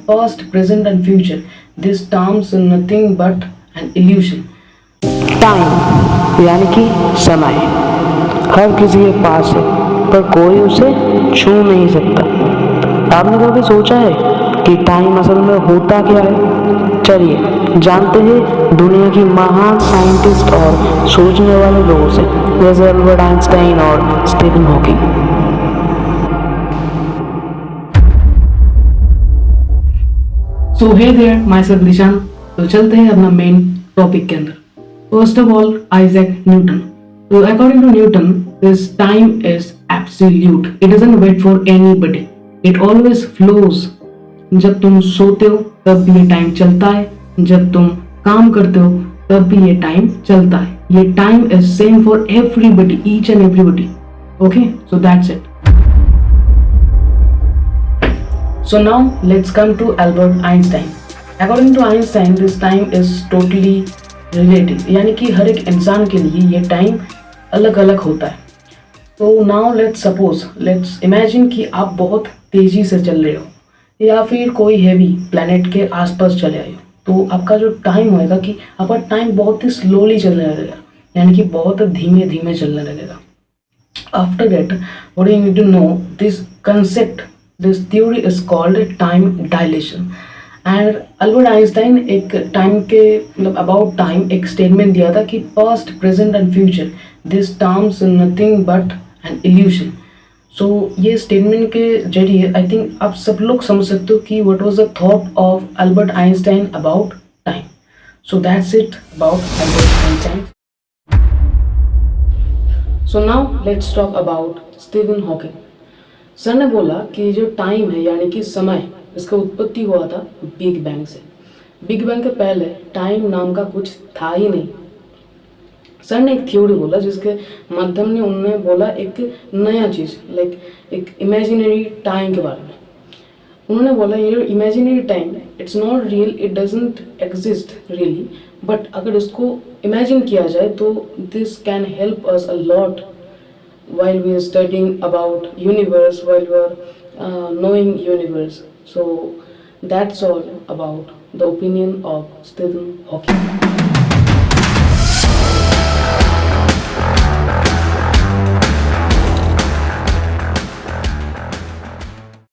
past, present, and future. These terms are nothing but an illusion. Time यानी कि समय हर किसी के पास है, पर कोई उसे छू नहीं सकता। आपने कभी सोचा है कि टाइम असल में होता क्या है? चलिए जानते हैं दुनिया की महान साइंटिस्ट और सोचने वाले लोगों से, जैसे अल्बर्ट आइंस्टाइन और Stephen Hawking. So hey there, myself Dishan. तो चलते हैं अपना मेन टॉपिक के अंदर. First of all, Isaac Newton. So according to Newton, this time is absolute. It doesn't wait for anybody. It always flows. जब तुम सोते हो तब भी ये टाइम चलता है, जब तुम काम करते हो तब भी ये टाइम चलता है. ये time is same for everybody, each and everybody. Okay, so that's it. So now let's come to Albert Einstein. According to Einstein, this time is totally relative. यानी कि हर एक इंसान के लिए ये टाइम अलग अलग होता है. तो now let's imagine कि आप बहुत तेजी से चल रहे हो या फिर कोई हैवी प्लैनेट के आसपास चले आए हो. तो आपका जो टाइम होएगा कि आपका टाइम बहुत ही स्लोली चलने लगेगा, यानी कि बहुत धीमे धीमे चलने लगेगा. After that, what you need to know, this theory is called time dilation. And Albert Einstein एक टाइम के मतलब अबाउट टाइम एक स्टेटमेंट दिया था कि past, present and future this terms nothing but an illusion. So ये statement के जरिए आई थिंक आप सब लोग समझ सकते हो कि what was the thought of Albert Einstein about time. So that's it about Albert Einstein. So now let's talk about Stephen Hawking. Sir ने बोला कि जो टाइम है यानी कि समय, इसका उत्पत्ति हुआ था बिग बैंग से. बिग बैंग के पहले टाइम नाम का कुछ था ही नहीं. सर ने एक थ्योरी बोला जिसके माध्यम ने उन्होंने बोला एक नया चीज़, लाइक एक इमेजिनरी टाइम के बारे में. उन्होंने बोला ये imaginary time it's not real, it doesn't exist really, but अगर इसको इमेजिन किया जाए तो this can help us a lot while we are studying about universe, while we are knowing universe. So that's all about the opinion of Stephen Hawking.